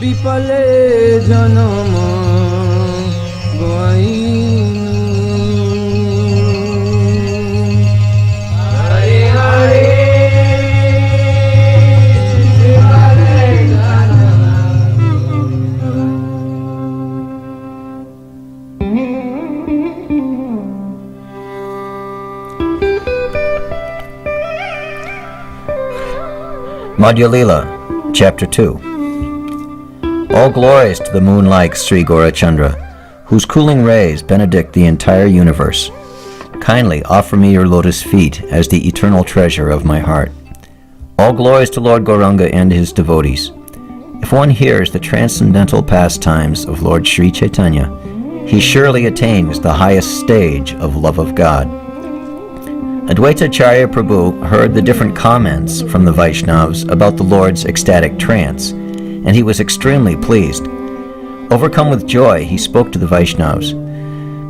विपले जन्म गोइनु Hare Hare Madhya Leela, Chapter 2. All glories to the moon-like Sri Gaurachandra, whose cooling rays benedict the entire universe. Kindly offer me your lotus feet as the eternal treasure of my heart. All glories to Lord Gauranga and his devotees. If one hears the transcendental pastimes of Lord Sri Chaitanya, he surely attains the highest stage of love of God. Advaita Caritamrta heard the different comments from the Vaishnavas about the Lord's ecstatic trance, and he was extremely pleased. Overcome with joy, he spoke to the Vaishnavas.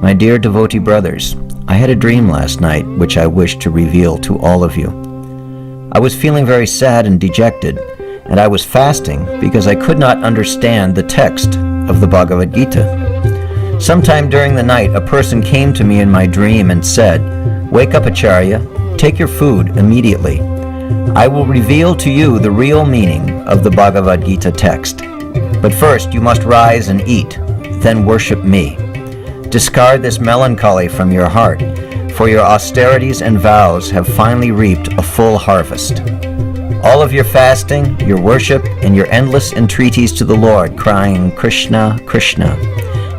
My dear devotee brothers, I had a dream last night which I wish to reveal to all of you. I was feeling very sad and dejected, and I was fasting because I could not understand the text of the Bhagavad Gita. Sometime during the night, a person came to me in my dream and said, "Wake up, Acharya, take your food immediately. I will reveal to you the real meaning of the Bhagavad Gita text. But first you must rise and eat, then worship me. Discard this melancholy from your heart, for your austerities and vows have finally reaped a full harvest. All of your fasting, your worship, and your endless entreaties to the Lord, crying, 'Krishna, Krishna,'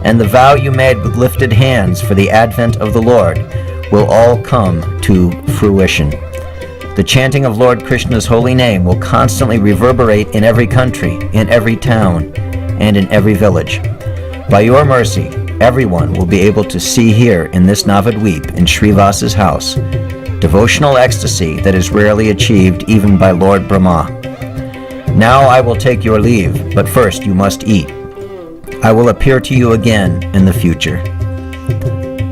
and the vow you made with lifted hands for the advent of the Lord, will all come to fruition. The chanting of Lord Krishna's holy name will constantly reverberate in every country, in every town, and in every village. By your mercy, everyone will be able to see here in this Navadweep in Srivasa's house devotional ecstasy that is rarely achieved even by Lord Brahma. Now I will take your leave, but first you must eat. I will appear to you again in the future."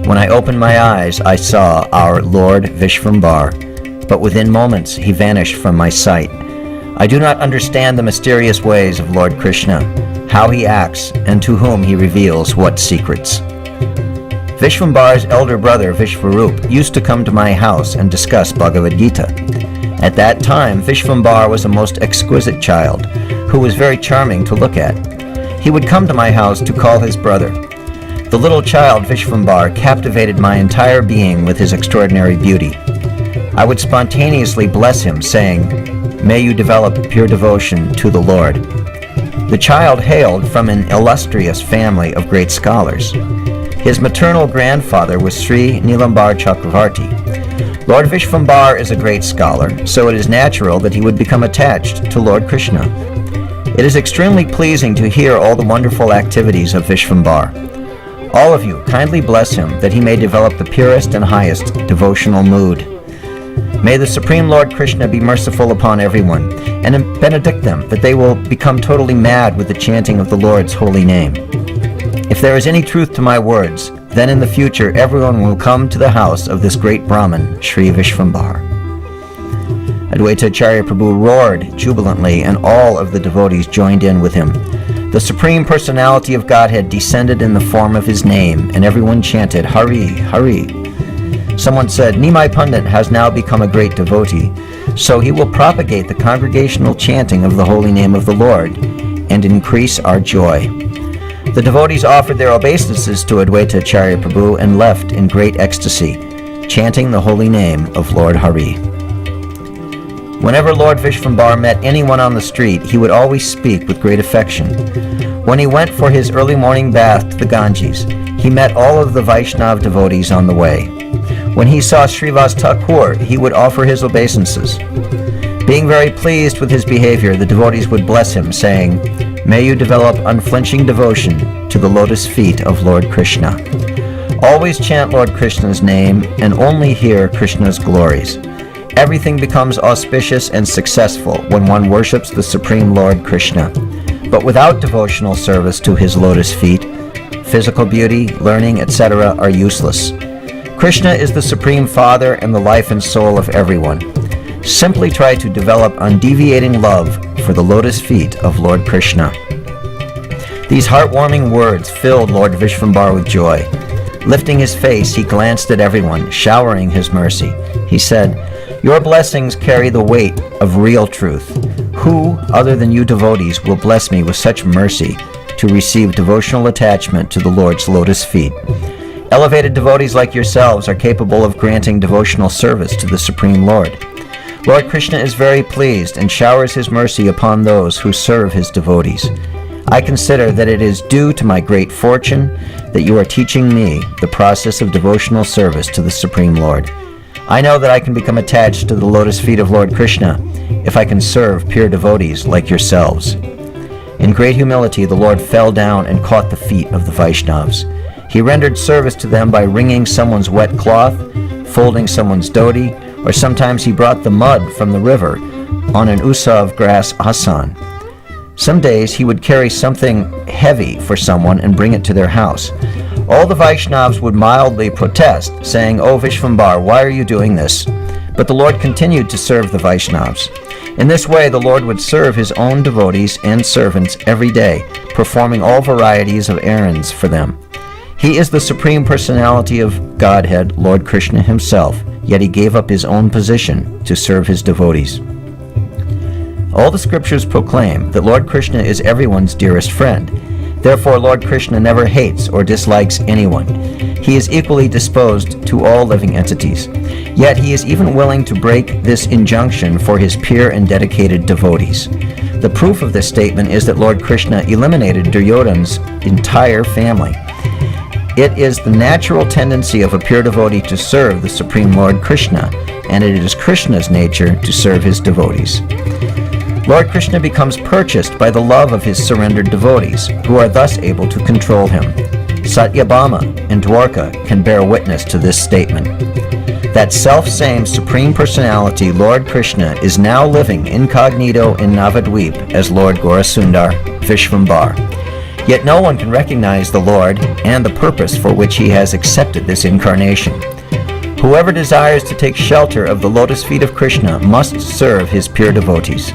When I opened my eyes, I saw our Lord Vishvambar, but within moments he vanished from my sight. I do not understand the mysterious ways of Lord Krishna, how he acts, and to whom he reveals what secrets. Vishvambar's elder brother Vishvarup used to come to my house and discuss Bhagavad Gita. At that time, Vishvambar was a most exquisite child, who was very charming to look at. He would come to my house to call his brother. The little child Vishvambar captivated my entire being with his extraordinary beauty. I would spontaneously bless him, saying, "May you develop pure devotion to the Lord." The child hailed from an illustrious family of great scholars. His maternal grandfather was Sri Nilambar Chakravarti. Lord Vishvambar is a great scholar, so it is natural that he would become attached to Lord Krishna. It is extremely pleasing to hear all the wonderful activities of Vishvambar. All of you kindly bless him that he may develop the purest and highest devotional mood. May the Supreme Lord Krishna be merciful upon everyone and benedict them that they will become totally mad with the chanting of the Lord's holy name. If there is any truth to my words, then in the future everyone will come to the house of this great Brahmin, Sri Vishvambar." Advaita Caritamrta roared jubilantly, and all of the devotees joined in with him. The Supreme Personality of Godhead descended in the form of his name, and everyone chanted, "Hari, Hari." Someone said, "Nimai Pandit has now become a great devotee, so he will propagate the congregational chanting of the holy name of the Lord and increase our joy." The devotees offered their obeisances to Advaita Caritamrta and left in great ecstasy, chanting the holy name of Lord Hari. Whenever Lord Vishvambar met anyone on the street, he would always speak with great affection. When he went for his early morning bath to the Ganges, he met all of the Vaishnava devotees on the way. When he saw Srivas Thakur, he would offer his obeisances. Being very pleased with his behavior, the devotees would bless him, saying, "May you develop unflinching devotion to the lotus feet of Lord Krishna. Always chant Lord Krishna's name and only hear Krishna's glories. Everything becomes auspicious and successful when one worships the Supreme Lord Krishna. But without devotional service to his lotus feet, physical beauty, learning, etc. are useless. Krishna is the Supreme Father and the life and soul of everyone. Simply try to develop undeviating love for the lotus feet of Lord Krishna." These heartwarming words filled Lord Vishvambar with joy. Lifting his face, he glanced at everyone, showering his mercy. He said, "Your blessings carry the weight of real truth. Who, other than you devotees, will bless me with such mercy to receive devotional attachment to the Lord's lotus feet? Elevated devotees like yourselves are capable of granting devotional service to the Supreme Lord. Lord Krishna is very pleased and showers his mercy upon those who serve his devotees. I consider that it is due to my great fortune that you are teaching me the process of devotional service to the Supreme Lord. I know that I can become attached to the lotus feet of Lord Krishna if I can serve pure devotees like yourselves." In great humility, the Lord fell down and caught the feet of the Vaishnavas. He rendered service to them by wringing someone's wet cloth, folding someone's dhoti, or sometimes he brought the mud from the river on an usav grass asan. Some days he would carry something heavy for someone and bring it to their house. All the Vaishnavas would mildly protest, saying, "Oh Vishvambar, why are you doing this?" But the Lord continued to serve the Vaishnavas. In this way, the Lord would serve his own devotees and servants every day, performing all varieties of errands for them. He is the Supreme Personality of Godhead, Lord Krishna himself, yet he gave up his own position to serve his devotees. All the scriptures proclaim that Lord Krishna is everyone's dearest friend. Therefore, Lord Krishna never hates or dislikes anyone. He is equally disposed to all living entities. Yet he is even willing to break this injunction for his pure and dedicated devotees. The proof of this statement is that Lord Krishna eliminated Duryodhana's entire family. It is the natural tendency of a pure devotee to serve the Supreme Lord Krishna, and it is Krishna's nature to serve his devotees. Lord Krishna becomes purchased by the love of his surrendered devotees, who are thus able to control him. Satyabhama and Dwarka can bear witness to this statement. That self-same Supreme Personality, Lord Krishna, is now living incognito in Navadvip as Lord Gaurasundar, Vishvambar. Yet no one can recognize the Lord and the purpose for which he has accepted this incarnation. Whoever desires to take shelter of the lotus feet of Krishna must serve his pure devotees.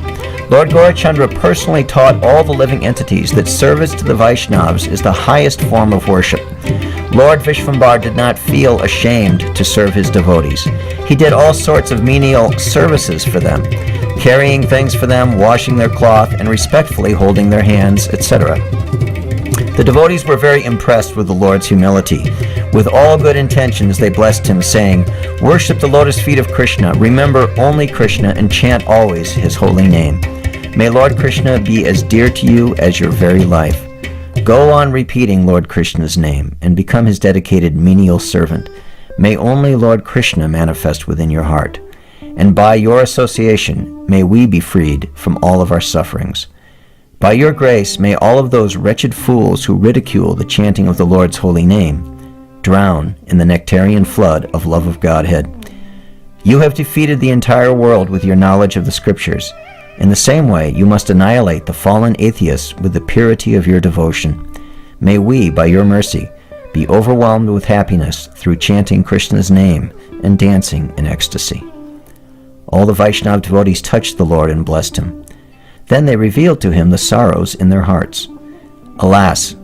Lord Gaurachandra personally taught all the living entities that service to the Vaishnavas is the highest form of worship. Lord Vishvambar did not feel ashamed to serve his devotees. He did all sorts of menial services for them, carrying things for them, washing their cloth, and respectfully holding their hands, etc. The devotees were very impressed with the Lord's humility. With all good intentions, they blessed him, saying, "Worship the lotus feet of Krishna, remember only Krishna, and chant always his holy name. May Lord Krishna be as dear to you as your very life. Go on repeating Lord Krishna's name and become his dedicated menial servant. May only Lord Krishna manifest within your heart. And by your association, may we be freed from all of our sufferings. By your grace, may all of those wretched fools who ridicule the chanting of the Lord's holy name drown in the nectarian flood of love of Godhead. You have defeated the entire world with your knowledge of the scriptures. In the same way, you must annihilate the fallen atheists with the purity of your devotion. May we, by your mercy, be overwhelmed with happiness through chanting Krishna's name and dancing in ecstasy." All the Vaishnava devotees touched the Lord and blessed him. Then they revealed to him the sorrows in their hearts. Alas,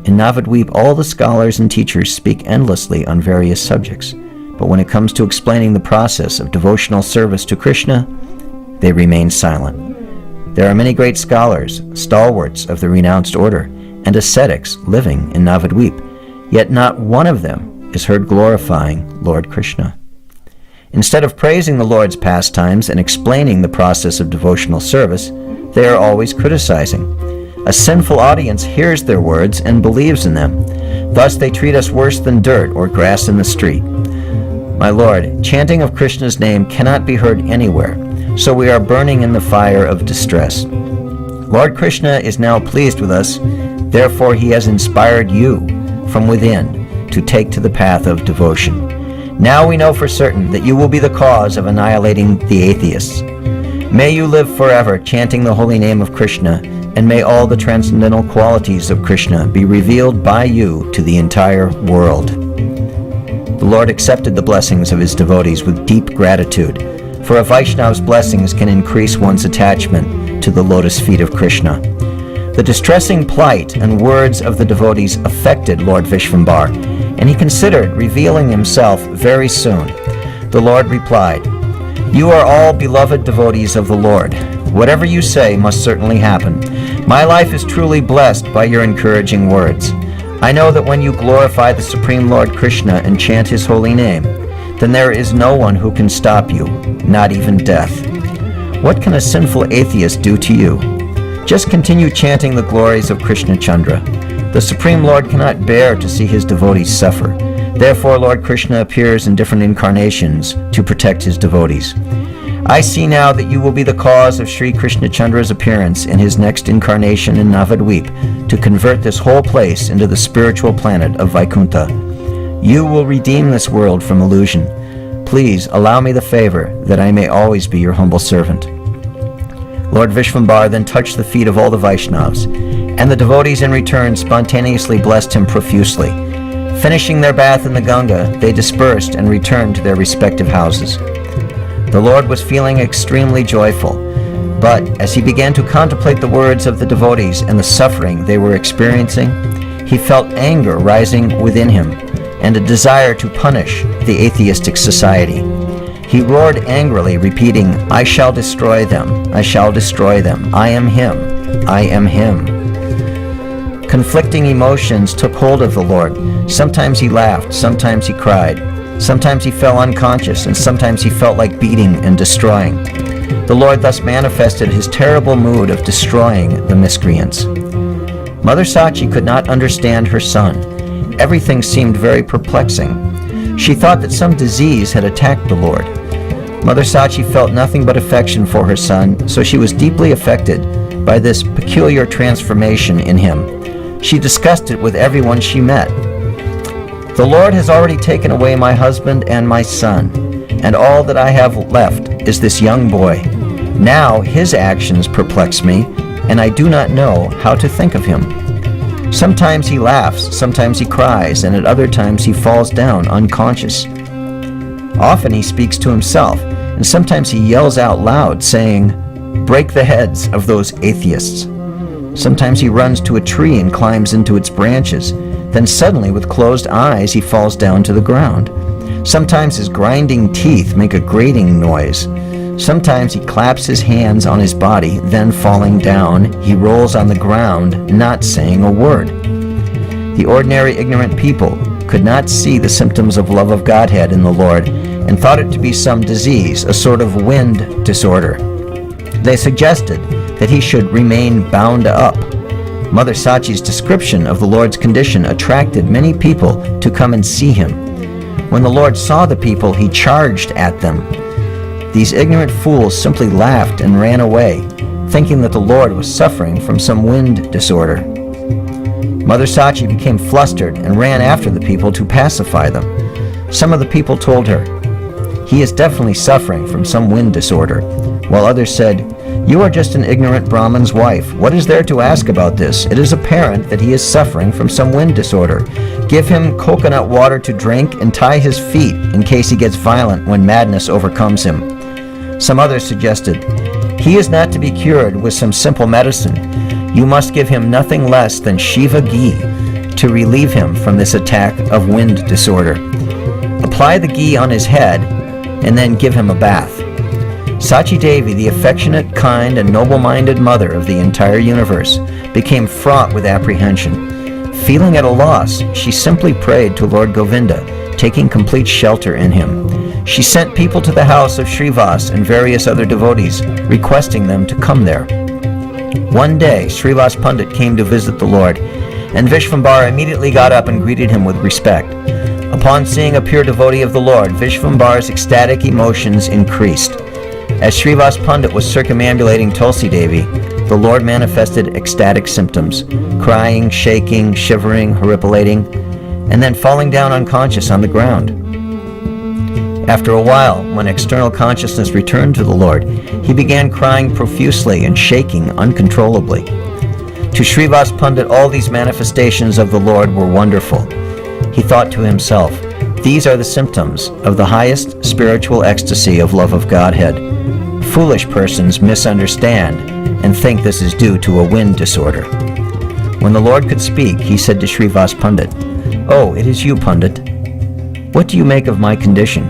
in Navadvip all the scholars and teachers speak endlessly on various subjects, but when it comes to explaining the process of devotional service to Krishna, they remain silent. There are many great scholars, stalwarts of the renounced order, and ascetics living in Navadvip, yet not one of them is heard glorifying Lord Krishna. Instead of praising the Lord's pastimes and explaining the process of devotional service, they are always criticizing. A sinful audience hears their words and believes in them. Thus they treat us worse than dirt or grass in the street. My Lord, chanting of Krishna's name cannot be heard anywhere, so we are burning in the fire of distress. Lord Krishna is now pleased with us, therefore he has inspired you from within to take to the path of devotion. Now we know for certain that you will be the cause of annihilating the atheists. May you live forever chanting the holy name of Krishna, and may all the transcendental qualities of Krishna be revealed by you to the entire world. The Lord accepted the blessings of his devotees with deep gratitude, for a Vaishnava's blessings can increase one's attachment to the lotus feet of Krishna. The distressing plight and words of the devotees affected Lord Vishvambar, and he considered revealing himself very soon. The Lord replied, "You are all beloved devotees of the Lord. Whatever you say must certainly happen. My life is truly blessed by your encouraging words. I know that when you glorify the Supreme Lord Krishna and chant his holy name, then there is no one who can stop you, not even death. What can a sinful atheist do to you? Just continue chanting the glories of Krishna Chandra. The Supreme Lord cannot bear to see his devotees suffer. Therefore, Lord Krishna appears in different incarnations to protect his devotees. I see now that you will be the cause of Sri Krishna Chandra's appearance in his next incarnation in Navadvip to convert this whole place into the spiritual planet of Vaikuntha. You will redeem this world from illusion. Please allow me the favor that I may always be your humble servant." Lord Vishvambar then touched the feet of all the Vaishnavas, and the devotees in return spontaneously blessed him profusely. Finishing their bath in the Ganga, they dispersed and returned to their respective houses. The Lord was feeling extremely joyful, but as he began to contemplate the words of the devotees and the suffering they were experiencing, he felt anger rising within him and a desire to punish the atheistic society. He roared angrily, repeating, "I shall destroy them, I shall destroy them, I am him, I am him." Conflicting emotions took hold of the Lord. Sometimes he laughed, sometimes he cried. Sometimes he fell unconscious, and sometimes he felt like beating and destroying. The Lord thus manifested his terrible mood of destroying the miscreants. Mother Sachi could not understand her son. Everything seemed very perplexing. She thought that some disease had attacked the Lord. Mother Sachi felt nothing but affection for her son, so she was deeply affected by this peculiar transformation in him. She discussed it with everyone she met. "The Lord has already taken away my husband and my son, and all that I have left is this young boy. Now his actions perplex me, and I do not know how to think of him. Sometimes he laughs, sometimes he cries, and at other times he falls down unconscious. Often he speaks to himself, and sometimes he yells out loud, saying, 'Break the heads of those atheists.' Sometimes he runs to a tree and climbs into its branches. Then suddenly, with closed eyes, he falls down to the ground. Sometimes his grinding teeth make a grating noise. Sometimes he claps his hands on his body, then falling down, he rolls on the ground, not saying a word." The ordinary ignorant people could not see the symptoms of love of Godhead in the Lord and thought it to be some disease, a sort of wind disorder. They suggested that he should remain bound up. Mother Sachi's description of the Lord's condition attracted many people to come and see him. When the Lord saw the people, he charged at them. These ignorant fools simply laughed and ran away, thinking that the Lord was suffering from some wind disorder. Mother Sachi became flustered and ran after the people to pacify them. Some of the people told her, "He is definitely suffering from some wind disorder," while others said, "You are just an ignorant Brahmin's wife. What is there to ask about this? It is apparent that he is suffering from some wind disorder. Give him coconut water to drink and tie his feet in case he gets violent when madness overcomes him." Some others suggested, "He is not to be cured with some simple medicine. You must give him nothing less than Shiva ghee to relieve him from this attack of wind disorder. Apply the ghee on his head and then give him a bath." Sachi Devi, the affectionate, kind, and noble-minded mother of the entire universe, became fraught with apprehension. Feeling at a loss, she simply prayed to Lord Govinda, taking complete shelter in him. She sent people to the House of Srivasa and various other devotees, requesting them to come there. One day, Srivas Pandit came to visit the Lord, and Vishvambar immediately got up and greeted him with respect. Upon seeing a pure devotee of the Lord, Vishvambar's ecstatic emotions increased. As Srivas Pandit was circumambulating Tulasi Devi, the Lord manifested ecstatic symptoms, crying, shaking, shivering, horripilating, and then falling down unconscious on the ground. After a while, when external consciousness returned to the Lord, he began crying profusely and shaking uncontrollably. To Srivas Pandit, all these manifestations of the Lord were wonderful. He thought to himself, "These are the symptoms of the highest spiritual ecstasy of love of Godhead. Foolish persons misunderstand and think this is due to a wind disorder." When the Lord could speak, he said to Srivas Pandit, "Oh, it is you, Pandit. What do you make of my condition?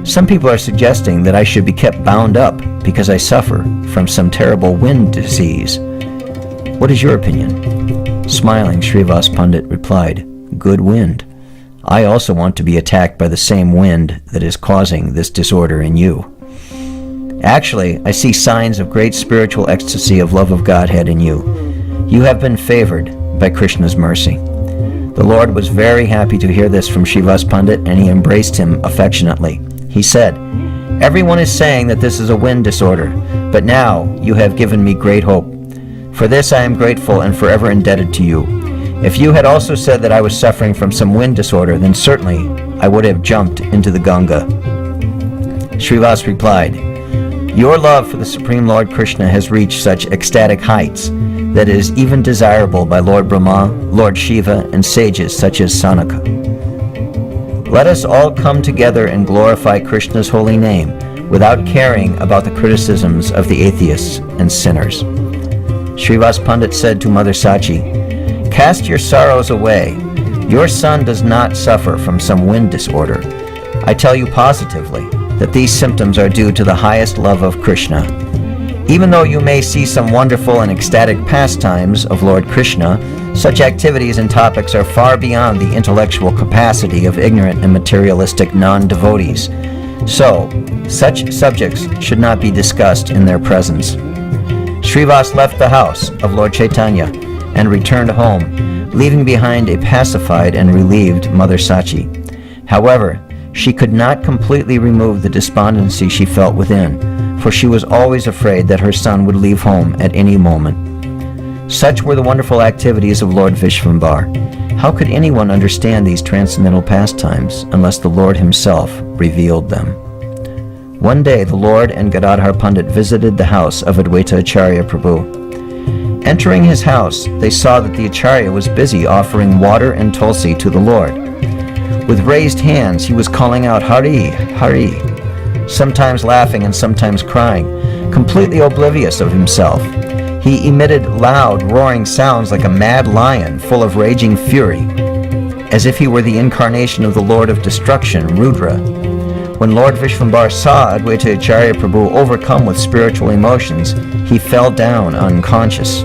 Some people are suggesting that I should be kept bound up because I suffer from some terrible wind disease. What is your opinion?" Smiling, Srivas Pandit replied, "Good wind. I also want to be attacked by the same wind that is causing this disorder in you. Actually, I see signs of great spiritual ecstasy of love of Godhead in you. You have been favored by Krishna's mercy." The Lord was very happy to hear this from Srivas Pandit, and he embraced him affectionately. He said, "Everyone is saying that this is a wind disorder, but now you have given me great hope. For this I am grateful and forever indebted to you. If you had also said that I was suffering from some wind disorder, then certainly I would have jumped into the Ganga." Srivas replied, "Your love for the Supreme Lord Krishna has reached such ecstatic heights that it is even desirable by Lord Brahma, Lord Shiva, and sages such as Sanaka. Let us all come together and glorify Krishna's holy name without caring about the criticisms of the atheists and sinners." Srivas Pandit said to Mother Sachi, "Cast your sorrows away. Your son does not suffer from some wind disorder. I tell you positively that these symptoms are due to the highest love of Krishna. Even though you may see some wonderful and ecstatic pastimes of Lord Krishna, such activities and topics are far beyond the intellectual capacity of ignorant and materialistic non-devotees. So, such subjects should not be discussed in their presence." Srivas left the house of Lord Chaitanya and returned home, leaving behind a pacified and relieved Mother Sachi. However, she could not completely remove the despondency she felt within, for she was always afraid that her son would leave home at any moment. Such were the wonderful activities of Lord Vishvambar. How could anyone understand these transcendental pastimes unless the Lord himself revealed them? One day the Lord and Gadadhar Pandit visited the house of Advaita Acharya Prabhu. Entering his house, they saw that the Acharya was busy offering water and tulsi to the Lord. With raised hands, he was calling out, "Hari, Hari," sometimes laughing and sometimes crying, completely oblivious of himself. He emitted loud, roaring sounds like a mad lion full of raging fury, as if he were the incarnation of the Lord of Destruction, Rudra. When Lord Vishvambar saw Advaita Acharya Prabhu overcome with spiritual emotions, he fell down unconscious.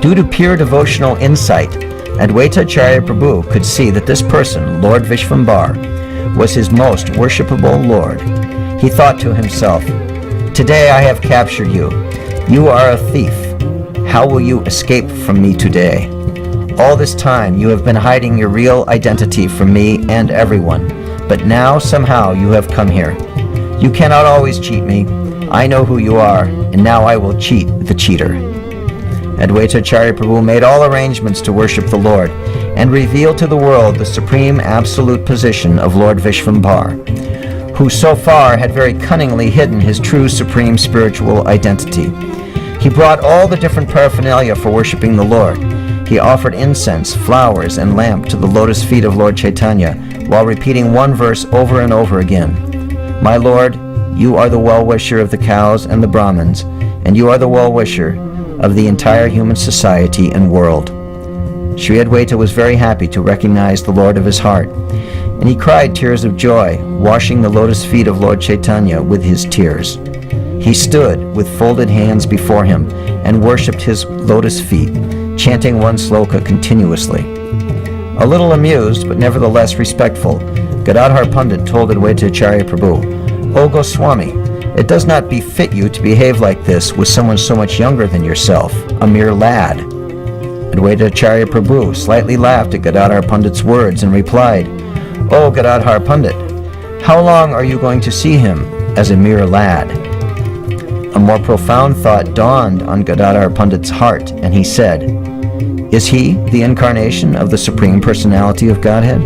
Due to pure devotional insight, Advaita Acharya Prabhu could see that this person, Lord Vishvambar, was his most worshipable Lord. He thought to himself, "Today I have captured you. You are a thief. How will you escape from me today? All this time you have been hiding your real identity from me and everyone, but now somehow you have come here. You cannot always cheat me. I know who you are, and now I will cheat the cheater." Advaita Acharya Prabhu made all arrangements to worship the Lord and reveal to the world the supreme absolute position of Lord Vishvambar, who so far had very cunningly hidden his true supreme spiritual identity. He brought all the different paraphernalia for worshiping the Lord. He offered incense, flowers, and lamp to the lotus feet of Lord Chaitanya while repeating one verse over and over again. "My Lord, you are the well-wisher of the cows and the Brahmins, and you are the well-wisher of the entire human society and world." Sri Advaita was very happy to recognize the Lord of his heart, and he cried tears of joy, washing the lotus feet of Lord Chaitanya with his tears. He stood with folded hands before him and worshipped his lotus feet, chanting one sloka continuously. A little amused, but nevertheless respectful, Gadadhar Pandit told Advaita Acharya Prabhu, "O Goswami, it does not befit you to behave like this with someone so much younger than yourself, a mere lad." Advaita Acharya Prabhu slightly laughed at Gadadhar Pandit's words and replied, "O Gadadhar Pandit, how long are you going to see him as a mere lad?" A more profound thought dawned on Gadadhar Pandit's heart, and he said, "Is he the incarnation of the Supreme Personality of Godhead?"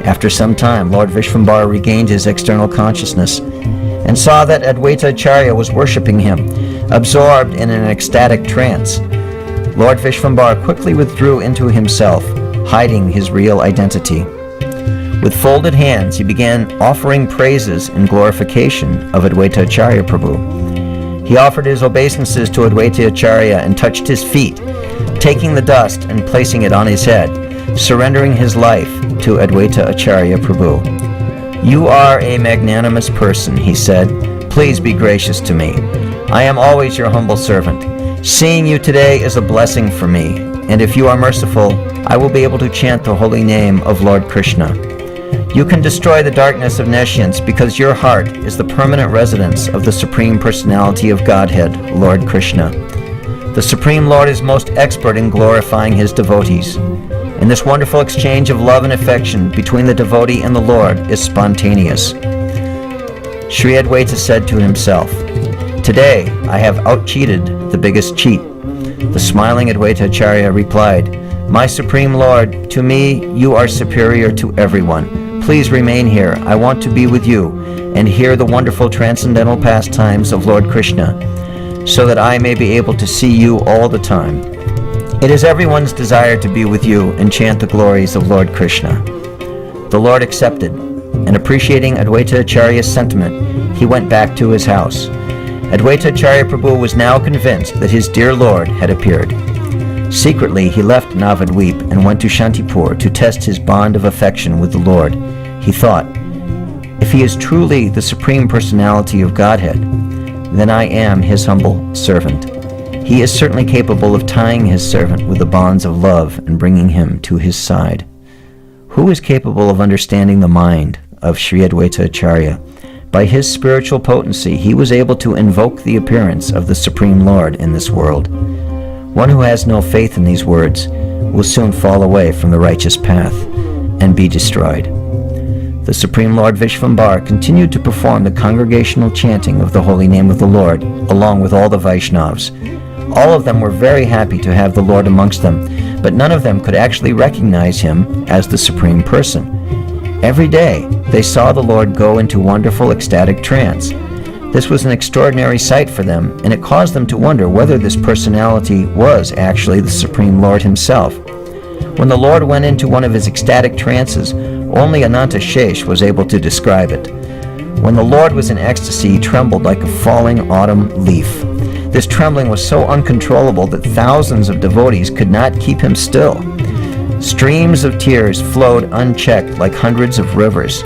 After some time, Lord Vishvambar regained his external consciousness and saw that Advaita Acharya was worshipping him, absorbed in an ecstatic trance. Lord Vishvambar quickly withdrew into himself, hiding his real identity. With folded hands, he began offering praises and glorification of Advaita Acharya Prabhu. He offered his obeisances to Advaita Acharya and touched his feet, taking the dust and placing it on his head, surrendering his life to Advaita Acharya Prabhu. "You are a magnanimous person," he said. "Please be gracious to me. I am always your humble servant. Seeing you today is a blessing for me, and if you are merciful, I will be able to chant the holy name of Lord Krishna. You can destroy the darkness of nescience because your heart is the permanent residence of the Supreme Personality of Godhead, Lord Krishna. The Supreme Lord is most expert in glorifying his devotees, and this wonderful exchange of love and affection between the devotee and the Lord is spontaneous." Sri Advaita said to himself, "Today I have out-cheated the biggest cheat." The smiling Advaita Acharya replied, "My Supreme Lord, to me you are superior to everyone. Please remain here. I want to be with you and hear the wonderful transcendental pastimes of Lord Krishna, so that I may be able to see you all the time. It is everyone's desire to be with you and chant the glories of Lord Krishna." The Lord accepted, and appreciating Advaita Acharya's sentiment, he went back to his house. Advaita Acharya Prabhu was now convinced that his dear Lord had appeared. Secretly, he left Navadweep and went to Shantipur to test his bond of affection with the Lord. He thought, "If he is truly the Supreme Personality of Godhead, then I am his humble servant. He is certainly capable of tying his servant with the bonds of love and bringing him to his side." Who is capable of understanding the mind of Sri Advaita Acharya? By his spiritual potency, he was able to invoke the appearance of the Supreme Lord in this world. One who has no faith in these words will soon fall away from the righteous path and be destroyed. The Supreme Lord Vishvambar continued to perform the congregational chanting of the holy name of the Lord, along with all the Vaishnavas. All of them were very happy to have the Lord amongst them, but none of them could actually recognize him as the Supreme Person. Every day, they saw the Lord go into wonderful ecstatic trance. This was an extraordinary sight for them, and it caused them to wonder whether this personality was actually the Supreme Lord himself. When the Lord went into one of his ecstatic trances, only Ananta Shesh was able to describe it. When the Lord was in ecstasy, he trembled like a falling autumn leaf. This trembling was so uncontrollable that thousands of devotees could not keep him still. Streams of tears flowed unchecked like hundreds of rivers.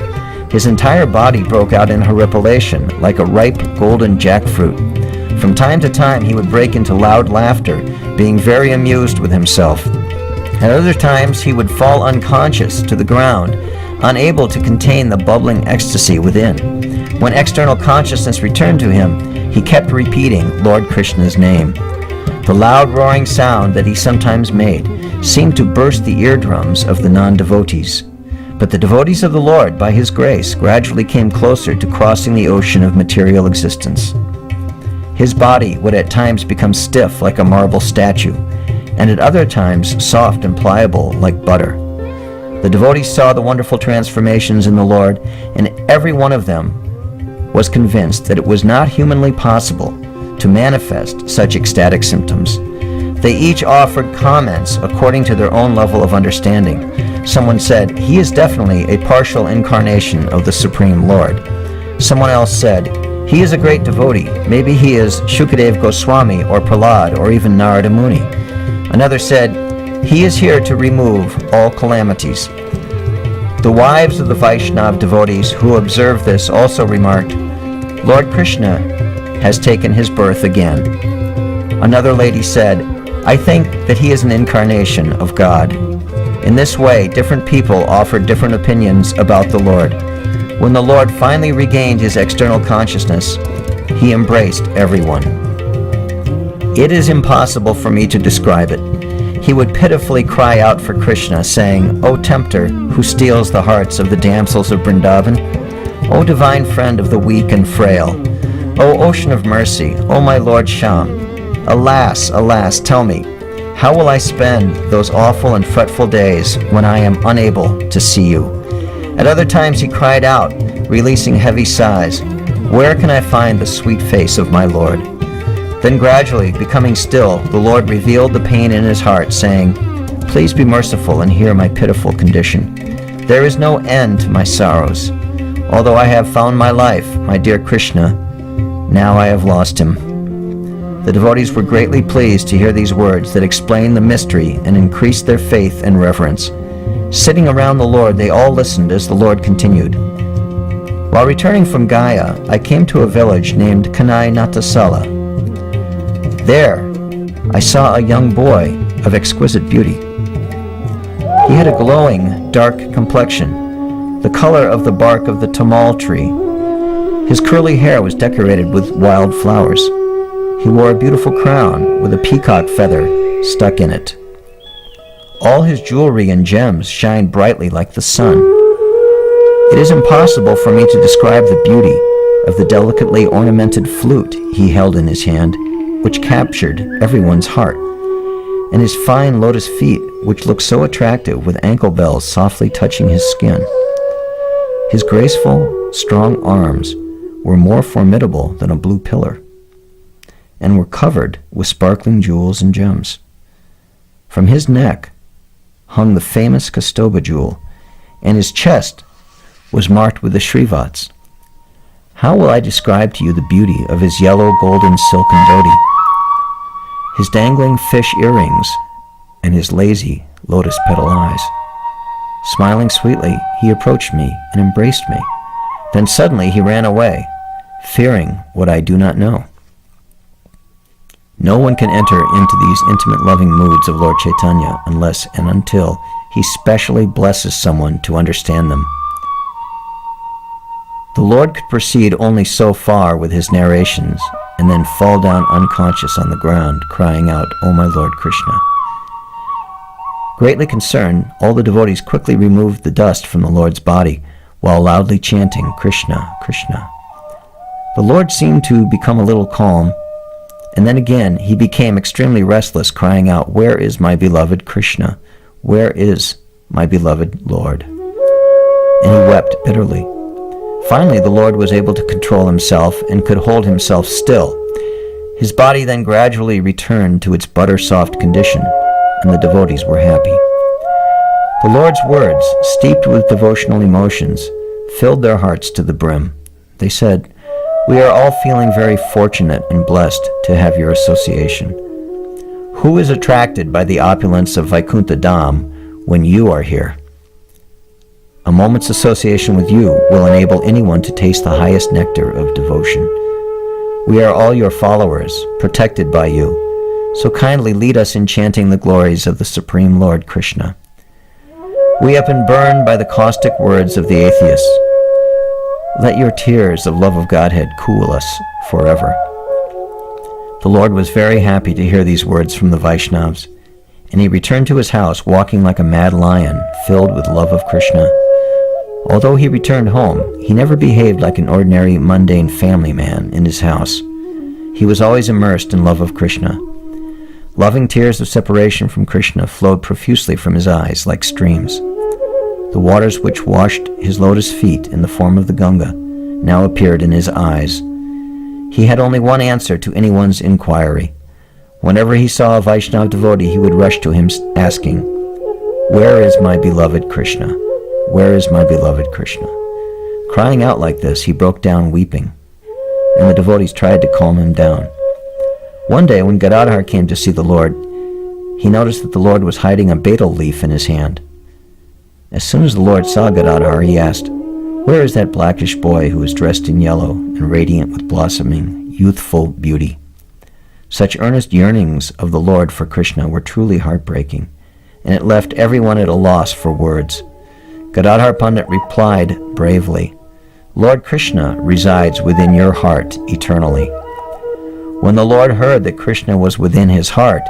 His entire body broke out in horripilation like a ripe golden jackfruit. From time to time he would break into loud laughter, being very amused with himself. At other times he would fall unconscious to the ground, unable to contain the bubbling ecstasy within. When external consciousness returned to him, he kept repeating Lord Krishna's name. The loud roaring sound that he sometimes made seemed to burst the eardrums of the non-devotees. But the devotees of the Lord, by his grace, gradually came closer to crossing the ocean of material existence. His body would at times become stiff like a marble statue, and at other times soft and pliable like butter. The devotees saw the wonderful transformations in the Lord, and every one of them was convinced that it was not humanly possible to manifest such ecstatic symptoms. They each offered comments according to their own level of understanding. Someone said, "He is definitely a partial incarnation of the Supreme Lord." Someone else said, "He is a great devotee. Maybe he is Shukadev Goswami or Prahlad or even Narada Muni." Another said, "He is here to remove all calamities." The wives of the Vaishnava devotees who observed this also remarked, "Lord Krishna has taken his birth again." Another lady said, "I think that he is an incarnation of God." In this way, different people offered different opinions about the Lord. When the Lord finally regained his external consciousness, he embraced everyone. It is impossible for me to describe it. He would pitifully cry out for Krishna, saying, "O tempter, who steals the hearts of the damsels of Vrindavan, O divine friend of the weak and frail, O ocean of mercy, O my Lord Shyam, alas, alas, tell me, how will I spend those awful and fretful days when I am unable to see you?" At other times he cried out, releasing heavy sighs, "Where can I find the sweet face of my Lord?" Then gradually, becoming still, the Lord revealed the pain in his heart, saying, "Please be merciful and hear my pitiful condition. There is no end to my sorrows. Although I have found my life, my dear Krishna, now I have lost him." The devotees were greatly pleased to hear these words that explained the mystery and increased their faith and reverence. Sitting around the Lord, they all listened as the Lord continued. While returning from Gaya, I came to a village named Kanai Natasala. There, I saw a young boy of exquisite beauty. He had a glowing, dark complexion, the color of the bark of the tamal tree. His curly hair was decorated with wild flowers. He wore a beautiful crown with a peacock feather stuck in it. All his jewelry and gems shined brightly like the sun. It is impossible for me to describe the beauty of the delicately ornamented flute he held in his hand, which captured everyone's heart, and his fine lotus feet, which looked so attractive with ankle bells softly touching his skin. His graceful, strong arms were more formidable than a blue pillar, and were covered with sparkling jewels and gems. From his neck hung the famous Kastoba jewel, and his chest was marked with the Srivats. How will I describe to you the beauty of his yellow golden silken dhoti, his dangling fish earrings, and his lazy lotus petal eyes? Smiling sweetly, he approached me and embraced me. Then suddenly he ran away, fearing what I do not know. No one can enter into these intimate loving moods of Lord Chaitanya unless and until he specially blesses someone to understand them. The Lord could proceed only so far with his narrations and then fall down unconscious on the ground, crying out, "O my Lord Krishna." Greatly concerned, all the devotees quickly removed the dust from the Lord's body while loudly chanting, "Krishna, Krishna." The Lord seemed to become a little calm, and then again he became extremely restless, crying out, "Where is my beloved Krishna? Where is my beloved Lord?" And he wept bitterly. Finally, the Lord was able to control himself and could hold himself still. His body then gradually returned to its butter-soft condition, and the devotees were happy. The Lord's words, steeped with devotional emotions, filled their hearts to the brim. They said, "We are all feeling very fortunate and blessed to have your association. Who is attracted by the opulence of Vaikuntha Dham when you are here? A moment's association with you will enable anyone to taste the highest nectar of devotion. We are all your followers, protected by you, so kindly lead us in chanting the glories of the Supreme Lord Krishna. We have been burned by the caustic words of the atheists. Let your tears of love of Godhead cool us forever." The Lord was very happy to hear these words from the Vaishnavas, and he returned to his house walking like a mad lion, filled with love of Krishna. Although he returned home, he never behaved like an ordinary mundane family man in his house. He was always immersed in love of Krishna. Loving tears of separation from Krishna flowed profusely from his eyes like streams. The waters which washed his lotus feet in the form of the Ganga now appeared in his eyes. He had only one answer to anyone's inquiry. Whenever he saw a Vaishnava devotee, he would rush to him asking, "Where is my beloved Krishna? Where is my beloved Krishna?" Crying out like this, he broke down weeping, and the devotees tried to calm him down. One day, when Gadadhar came to see the Lord, he noticed that the Lord was hiding a betel leaf in his hand. As soon as the Lord saw Gadadhar, he asked, "Where is that blackish boy who is dressed in yellow and radiant with blossoming, youthful beauty?" Such earnest yearnings of the Lord for Krishna were truly heartbreaking, and it left everyone at a loss for words. Gadadhar Pandit replied bravely, "Lord Krishna resides within your heart eternally." When the Lord heard that Krishna was within his heart,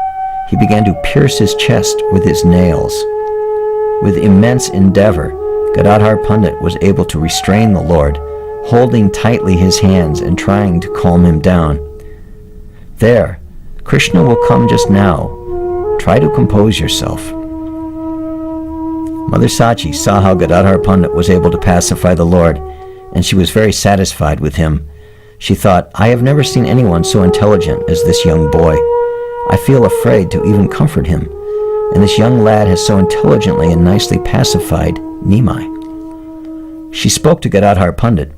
he began to pierce his chest with his nails. With immense endeavor, Gadadhar Pandit was able to restrain the Lord, holding tightly his hands and trying to calm him down. "There, Krishna will come just now. Try to compose yourself." Mother Sachi saw how Gadadhar Pandit was able to pacify the Lord, and she was very satisfied with him. She thought, "I have never seen anyone so intelligent as this young boy. I feel afraid to even comfort him, and this young lad has so intelligently and nicely pacified Nimai." She spoke to Gadadhar Pandit,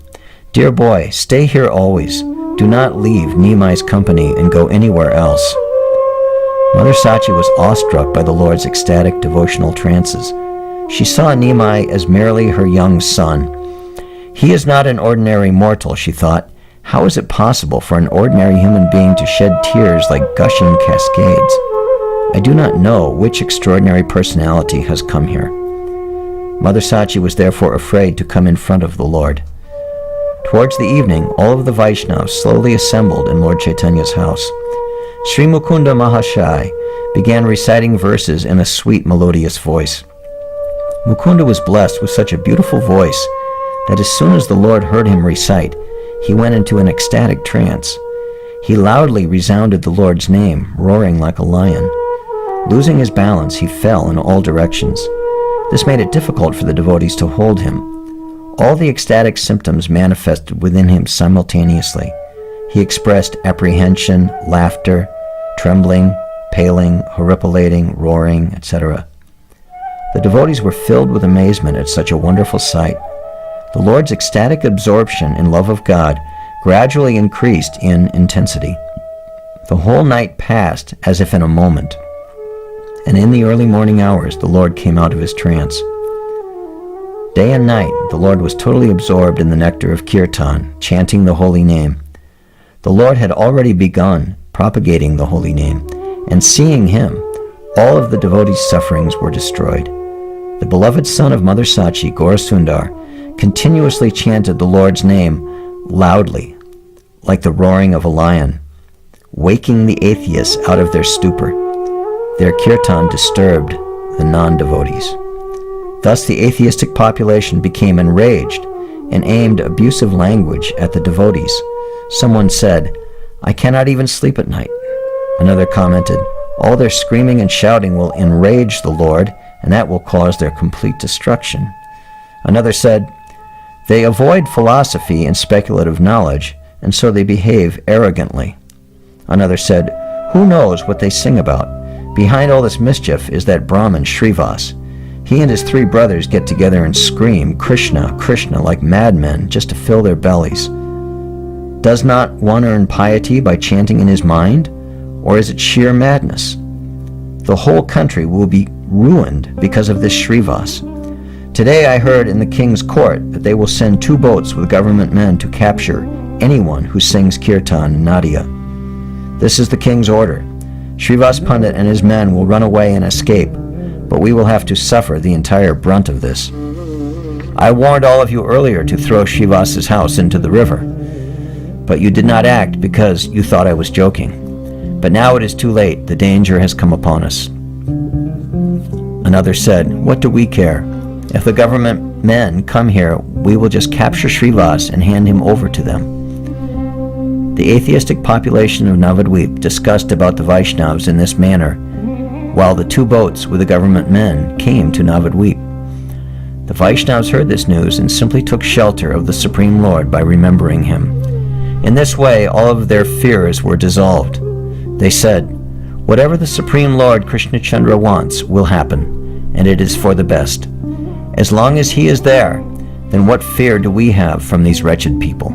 "Dear boy, stay here always. do not leave Nimai's company and go anywhere else." Mother Sachi was awestruck by the Lord's ecstatic devotional trances. She saw Nimai as merely her young son. "He is not an ordinary mortal," she thought. "How is it possible for an ordinary human being to shed tears like gushing cascades? I do not know which extraordinary personality has come here." Mother Sachi was therefore afraid to come in front of the Lord. Towards the evening, all of the Vaishnavas slowly assembled in Lord Chaitanya's house. Sri Mukunda Mahashai began reciting verses in a sweet melodious voice. Mukunda was blessed with such a beautiful voice that as soon as the Lord heard him recite, he went into an ecstatic trance. He loudly resounded the Lord's name, roaring like a lion. Losing his balance, he fell in all directions. This made it difficult for the devotees to hold him. All the ecstatic symptoms manifested within him simultaneously. He expressed apprehension, laughter, trembling, paling, horripilating, roaring, etc. The devotees were filled with amazement at such a wonderful sight. The Lord's ecstatic absorption in love of God gradually increased in intensity. The whole night passed as if in a moment, and in the early morning hours the Lord came out of his trance. Day and night the Lord was totally absorbed in the nectar of kirtan, chanting the holy name. The Lord had already begun propagating the holy name, and seeing him, all of the devotees' sufferings were destroyed. The beloved son of Mother Sachi, Gaurasundar, continuously chanted the Lord's name loudly, like the roaring of a lion, waking the atheists out of their stupor. Their kirtan disturbed the non-devotees. Thus the atheistic population became enraged and aimed abusive language at the devotees. Someone said, "I cannot even sleep at night." Another commented, "All their screaming and shouting will enrage the Lord, and that will cause their complete destruction." Another said, "They avoid philosophy and speculative knowledge, and so they behave arrogantly." Another said, "Who knows what they sing about? Behind all this mischief is that Brahmin Srivasa. He and his 3 brothers get together and scream, 'Krishna, Krishna,' like madmen just to fill their bellies. Does not one earn piety by chanting in his mind? Or is it sheer madness? The whole country will be ruined because of this Srivasa. Today I heard in the king's court that they will send 2 boats with government men to capture anyone who sings kirtan in Madhya. This is the king's order. Srivasa Pandit and his men will run away and escape, but we will have to suffer the entire brunt of this. I warned all of you earlier to throw Srivasa's house into the river, but you did not act because you thought I was joking. But now it is too late. The danger has come upon us." Another said, "What do we care? If the government men come here, we will just capture Srivasa and hand him over to them." The atheistic population of Navadvip discussed about the Vaishnavas in this manner, while the 2 boats with the government men came to Navadvip. The Vaishnavas heard this news and simply took shelter of the Supreme Lord by remembering him. In this way, all of their fears were dissolved. They said, "Whatever the Supreme Lord Krishna Chandra wants will happen, and it is for the best. As long as he is there, then what fear do we have from these wretched people?"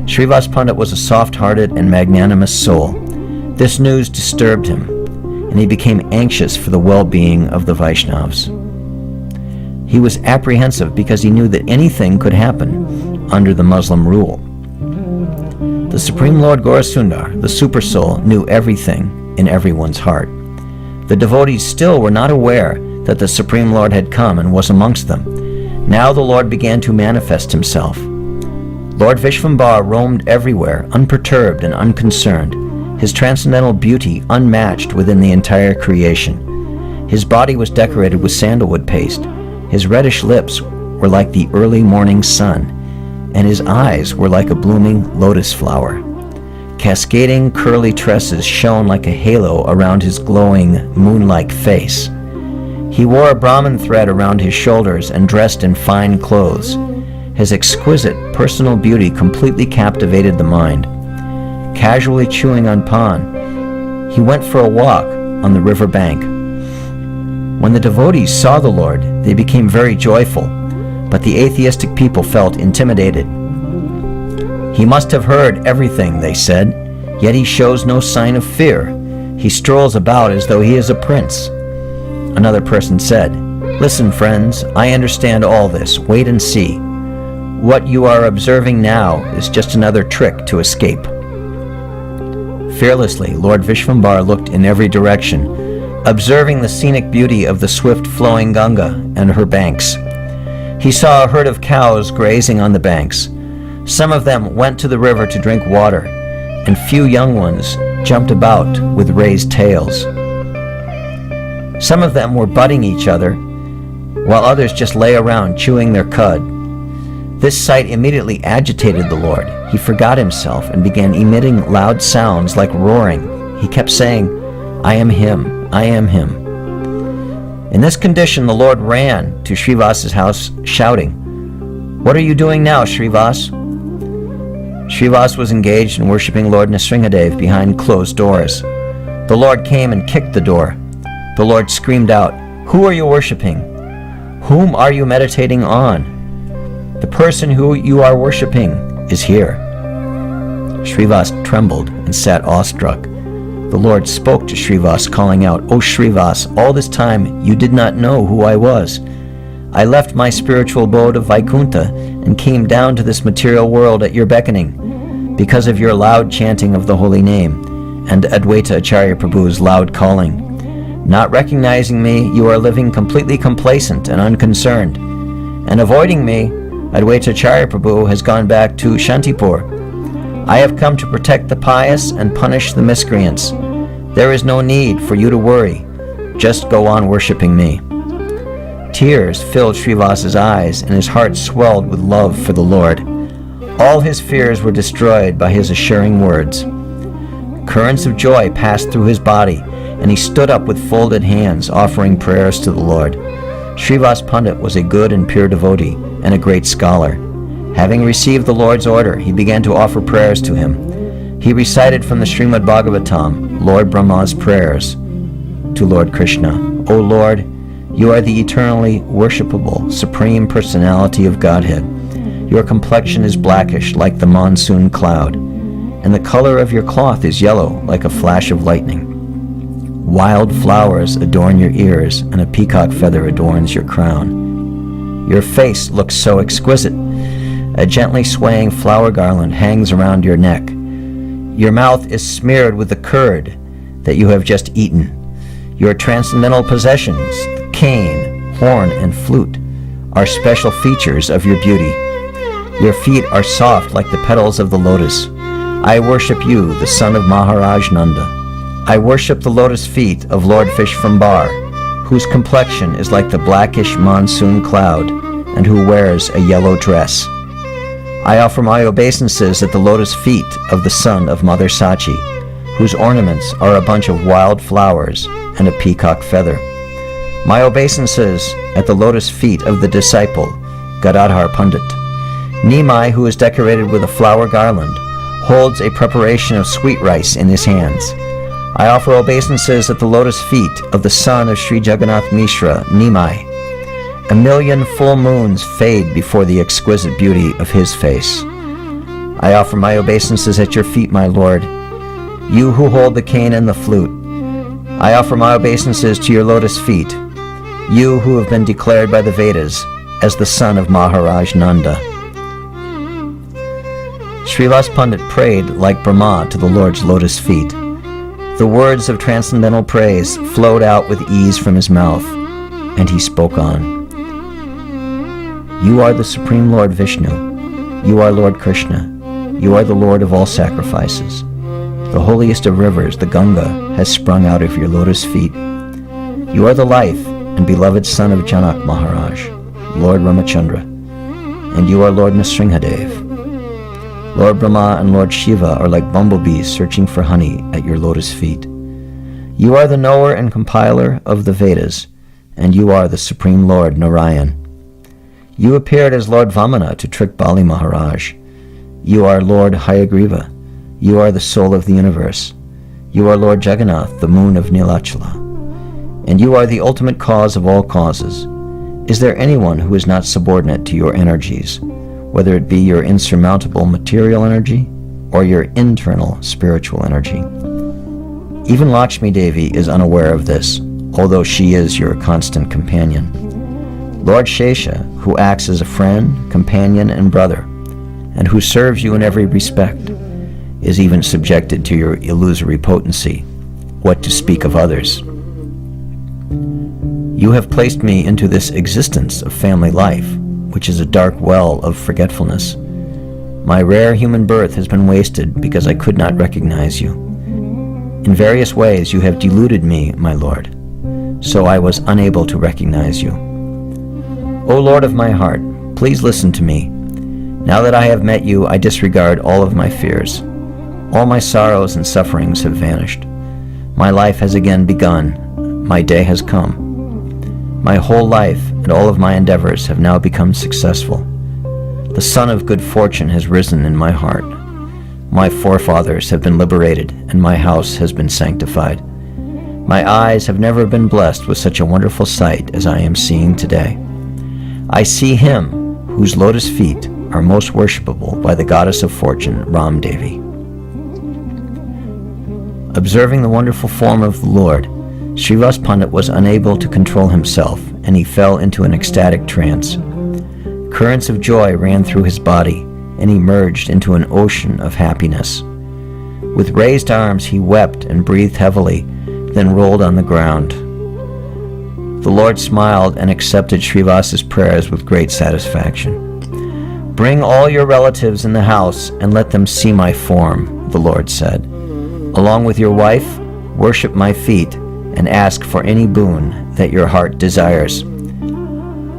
Srivasa Pandit was a soft-hearted and magnanimous soul. This news disturbed him, and he became anxious for the well-being of the Vaishnavas. He was apprehensive because he knew that anything could happen under the Muslim rule. The Supreme Lord Gaurasundar, the Supersoul, knew everything in everyone's heart. The devotees still were not aware that the Supreme Lord had come and was amongst them. Now the Lord began to manifest himself. Lord Vishvambara roamed everywhere, unperturbed and unconcerned, his transcendental beauty unmatched within the entire creation. His body was decorated with sandalwood paste. His reddish lips were like the early morning sun, and his eyes were like a blooming lotus flower. Cascading curly tresses shone like a halo around his glowing, moon-like face. He wore a Brahmin thread around his shoulders and dressed in fine clothes. His exquisite personal beauty completely captivated the mind. Casually chewing on pan, he went for a walk on the river bank. When the devotees saw the Lord, they became very joyful, but the atheistic people felt intimidated. He must have heard everything they said, yet he shows no sign of fear. He strolls about as though he is a prince. Another person said, "Listen, friends, I understand all this. Wait and see. What you are observing now is just another trick to escape." Fearlessly, Lord Vishvambar looked in every direction, observing the scenic beauty of the swift-flowing Ganga and her banks. He saw a herd of cows grazing on the banks. Some of them went to the river to drink water, and few young ones jumped about with raised tails. Some of them were butting each other, while others just lay around chewing their cud. This sight immediately agitated the Lord. He forgot himself and began emitting loud sounds like roaring. He kept saying, "I am him, I am him." In this condition, the Lord ran to Srivasa's house, shouting, "What are you doing now, Srivas?" Srivas was engaged in worshipping Lord Nrsingadev behind closed doors. The Lord came and kicked the door. The Lord screamed out, "Who are you worshipping? Whom are you meditating on? The person who you are worshipping is here." Srivas trembled and sat awestruck. The Lord spoke to Srivas, calling out, "O Srivas, all this time you did not know who I was. I left my spiritual abode of Vaikuntha and came down to this material world at your beckoning, because of your loud chanting of the holy name and Advaita Acharya Prabhu's loud calling. Not recognizing me, you are living completely complacent and unconcerned. And avoiding me, Advaita Acharya Prabhu has gone back to Shantipur. I have come to protect the pious and punish the miscreants. There is no need for you to worry. Just go on worshipping me." Tears filled Srivas's eyes, and his heart swelled with love for the Lord. All his fears were destroyed by his assuring words. Currents of joy passed through his body, and he stood up with folded hands, offering prayers to the Lord. Srivas Pandit was a good and pure devotee, and a great scholar. Having received the Lord's order, he began to offer prayers to him. He recited from the Srimad Bhagavatam, Lord Brahma's prayers to Lord Krishna. "O Lord, you are the eternally worshipable, supreme personality of Godhead. Your complexion is blackish like the monsoon cloud, and the color of your cloth is yellow like a flash of lightning. Wild flowers adorn your ears, and a peacock feather adorns your crown. Your face looks so exquisite. A gently swaying flower garland hangs around your neck. Your mouth is smeared with the curd that you have just eaten. Your transcendental possessions, the cane, horn, and flute, are special features of your beauty. Your feet are soft like the petals of the lotus. I worship you, the son of Maharaj Nanda. I worship the lotus feet of Lord Vishvambar, whose complexion is like the blackish monsoon cloud, and who wears a yellow dress. I offer my obeisances at the lotus feet of the son of Mother Sachi, whose ornaments are a bunch of wild flowers and a peacock feather. My obeisances at the lotus feet of the disciple, Gadadhar Pandit. Nimai, who is decorated with a flower garland, holds a preparation of sweet rice in his hands. I offer obeisances at the lotus feet of the son of Sri Jagannath Mishra, Nimai. 1,000,000 full moons fade before the exquisite beauty of his face. I offer my obeisances at your feet, my Lord, you who hold the cane and the flute. I offer my obeisances to your lotus feet, you who have been declared by the Vedas as the son of Maharaj Nanda. Srivas Pandit prayed like Brahma to the Lord's lotus feet. The words of transcendental praise flowed out with ease from his mouth, and he spoke on. You are the Supreme Lord Vishnu. You are Lord Krishna. You are the Lord of all sacrifices. The holiest of rivers, the Ganga, has sprung out of your lotus feet. You are the life and beloved son of Janak Maharaj, Lord Ramachandra, and you are Lord Nrsingadev. Lord Brahma and Lord Shiva are like bumblebees searching for honey at your lotus feet. You are the knower and compiler of the Vedas, and you are the Supreme Lord Narayan. You appeared as Lord Vamana to trick Bali Maharaj. You are Lord Hayagriva. You are the soul of the universe. You are Lord Jagannath, the moon of Nilachala. And you are the ultimate cause of all causes. Is there anyone who is not subordinate to your energies? whether it be your insurmountable material energy or your internal spiritual energy. Even Lakshmi Devi is unaware of this, although she is your constant companion. Lord Shesha, who acts as a friend, companion, and brother, and who serves you in every respect, is even subjected to your illusory potency, what to speak of others. You have placed me into this existence of family life, which is a dark well of forgetfulness. My rare human birth has been wasted because I could not recognize you. In various ways you have deluded me, my Lord, so I was unable to recognize you. O Lord of my heart, please listen to me. Now that I have met you, I disregard all of my fears. All my sorrows and sufferings have vanished. My life has again begun. My day has come. My whole life and all of my endeavors have now become successful. The sun of good fortune has risen in my heart. My forefathers have been liberated, and my house has been sanctified. My eyes have never been blessed with such a wonderful sight as I am seeing today. I see him whose lotus feet are most worshipable by the goddess of fortune, Ram Devi. Observing the wonderful form of the Lord, Srivas Pandit was unable to control himself, and he fell into an ecstatic trance. Currents of joy ran through his body, and he merged into an ocean of happiness. With raised arms he wept and breathed heavily, then rolled on the ground. The Lord smiled and accepted Srivas's prayers with great satisfaction. "Bring all your relatives in the house and let them see my form," the Lord said. "Along with your wife, worship my feet and ask for any boon that your heart desires."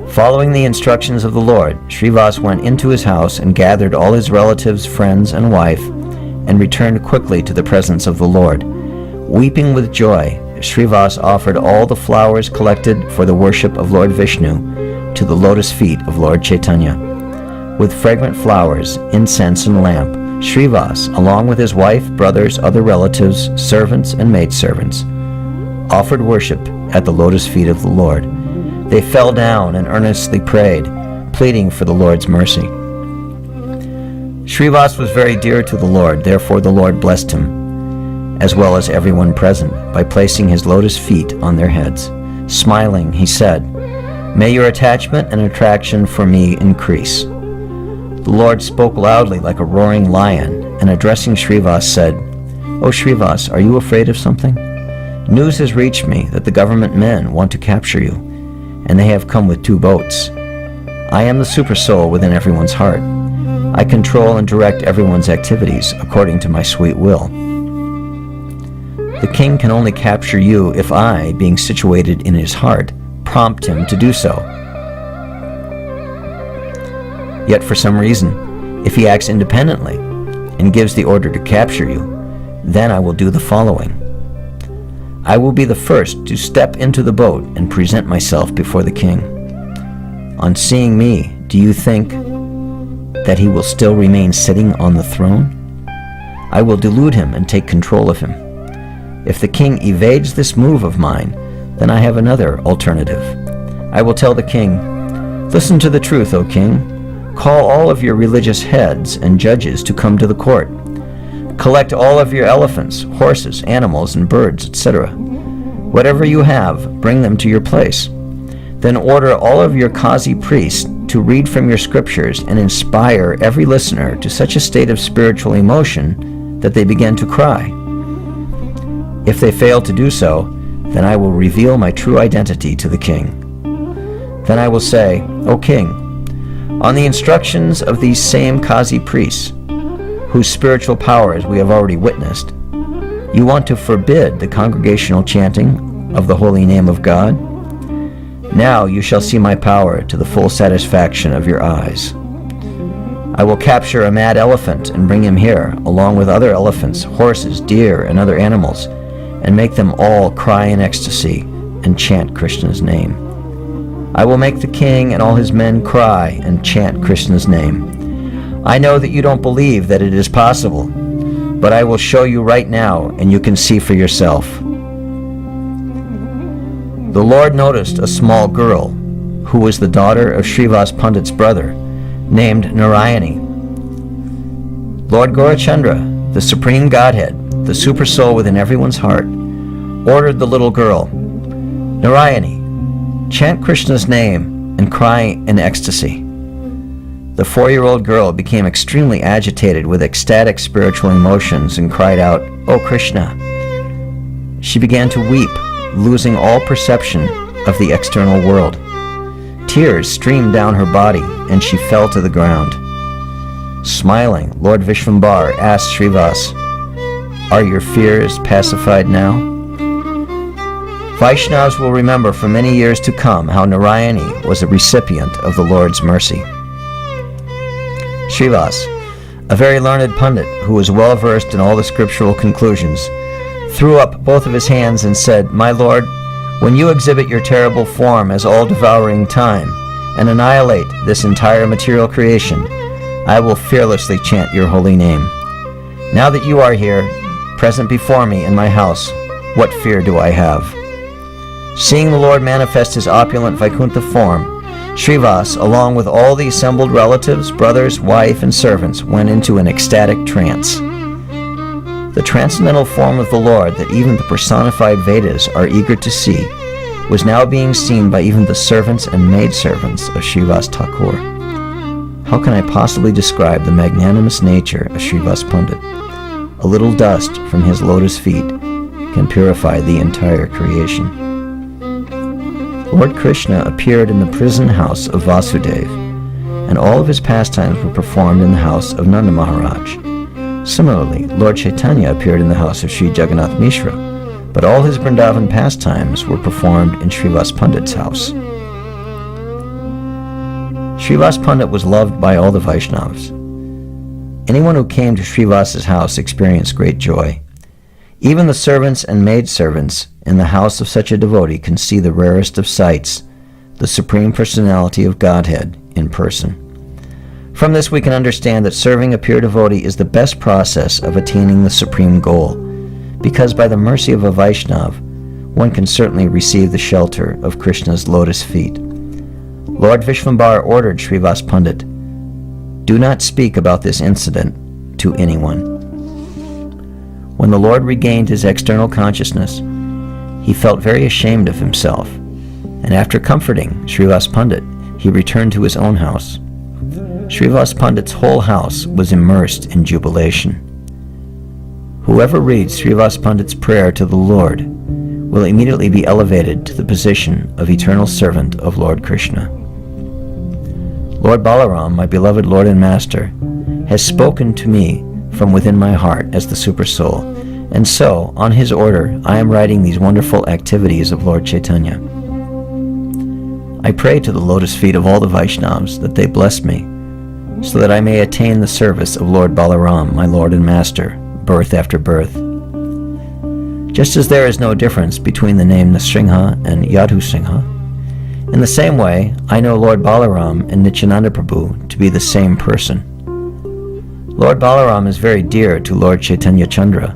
Following the instructions of the Lord, Srivas went into his house and gathered all his relatives, friends, and wife, and returned quickly to the presence of the Lord. Weeping with joy, Srivas offered all the flowers collected for the worship of Lord Vishnu to the lotus feet of Lord Chaitanya. With fragrant flowers, incense, and lamp, Srivas, along with his wife, brothers, other relatives, servants, and maidservants, offered worship at the lotus feet of the Lord. They fell down and earnestly prayed, pleading for the Lord's mercy. Srivas was very dear to the Lord, therefore the Lord blessed him, as well as everyone present, by placing his lotus feet on their heads. Smiling, he said, "May your attachment and attraction for me increase." The Lord spoke loudly like a roaring lion, and addressing Srivas said, "O Srivas, are you afraid of something? News has reached me that the government men want to capture you, and they have come with 2 boats. I am the super soul within everyone's heart. I control and direct everyone's activities according to my sweet will. The king can only capture you if I, being situated in his heart, prompt him to do so. Yet for some reason, if he acts independently and gives the order to capture you, then I will do the following. I will be the first to step into the boat and present myself before the king. On seeing me, do you think that he will still remain sitting on the throne? I will delude him and take control of him. If the king evades this move of mine, then I have another alternative. I will tell the king, "Listen to the truth, O king. Call all of your religious heads and judges to come to the court. Collect all of your elephants, horses, animals, and birds, etc. Whatever you have, bring them to your place. Then order all of your Qazi priests to read from your scriptures and inspire every listener to such a state of spiritual emotion that they begin to cry. If they fail to do so, then I will reveal my true identity to the king. Then I will say, O king, on the instructions of these same Qazi priests, whose spiritual powers we have already witnessed, you want to forbid the congregational chanting of the holy name of God? Now you shall see my power to the full satisfaction of your eyes. I will capture a mad elephant and bring him here, along with other elephants, horses, deer, and other animals, and make them all cry in ecstasy and chant Krishna's name. I will make the king and all his men cry and chant Krishna's name. I know that you don't believe that it is possible, but I will show you right now, and you can see for yourself." The Lord noticed a small girl, who was the daughter of Srivas Pandit's brother, named Narayani. Lord Gaurachandra, the Supreme Godhead, the Supersoul within everyone's heart, ordered the little girl, "Narayani, chant Krishna's name and cry in ecstasy." The 4-year-old girl became extremely agitated with ecstatic spiritual emotions and cried out, "O Krishna!" She began to weep, losing all perception of the external world. Tears streamed down her body and she fell to the ground. Smiling, Lord Vishvambar asked Srivasa, "Are your fears pacified now?" Vaishnavas will remember for many years to come how Narayani was a recipient of the Lord's mercy. Srivasa, a very learned pundit who was well versed in all the scriptural conclusions, threw up both of his hands and said, "My Lord, when you exhibit your terrible form as all-devouring time and annihilate this entire material creation, I will fearlessly chant your holy name. Now that you are here, present before me in my house, what fear do I have?" Seeing the Lord manifest his opulent Vaikuntha form, Srivasa, along with all the assembled relatives, brothers, wife, and servants, went into an ecstatic trance. The transcendental form of the Lord that even the personified Vedas are eager to see was now being seen by even the servants and maidservants of Srivasa Thakur. How can I possibly describe the magnanimous nature of Srivasa Pandit? A little dust from his lotus feet can purify the entire creation. Lord Krishna appeared in the prison house of Vasudeva, and all of his pastimes were performed in the house of Nanda Maharaj. Similarly, Lord Chaitanya appeared in the house of Sri Jagannath Mishra, but all his Vrindavan pastimes were performed in Srivasa Pandit's house. Srivasa Pandit was loved by all the Vaishnavas. Anyone who came to Srivasa's house experienced great joy. Even the servants and maidservants in the house of such a devotee can see the rarest of sights, the Supreme Personality of Godhead in person. From this we can understand that serving a pure devotee is the best process of attaining the supreme goal, because by the mercy of a Vaishnava, one can certainly receive the shelter of Krishna's lotus feet. Lord Vishvambar ordered Srivasa Pandit, "Do not speak about this incident to anyone." When the Lord regained his external consciousness, he felt very ashamed of himself, and after comforting Srivasa Pandit, he returned to his own house. Srivasa Pandit's whole house was immersed in jubilation. Whoever reads Srivasa Pandit's prayer to the Lord will immediately be elevated to the position of eternal servant of Lord Krishna. Lord Balaram, my beloved Lord and Master, has spoken to me from within my heart as the Super Soul, and so, on his order, I am writing these wonderful activities of Lord Chaitanya. I pray to the lotus feet of all the Vaishnavas that they bless me, so that I may attain the service of Lord Balaram, my Lord and Master, birth after birth. Just as there is no difference between the name Nrsimha and Yadhu-Singha, in the same way, I know Lord Balaram and Nityananda Prabhu to be the same person. Lord Balaram is very dear to Lord Caitanya Chandra,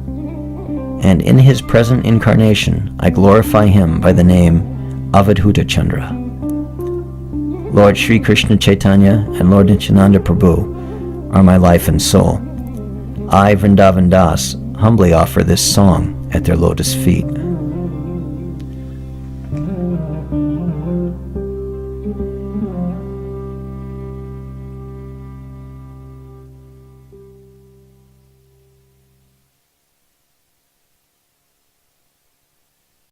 and in his present incarnation I glorify him by the name Avadhuta Chandra. Lord Sri Krishna Chaitanya and Lord Nityananda Prabhu are my life and soul. I, Vrindavan Das, humbly offer this song at their lotus feet.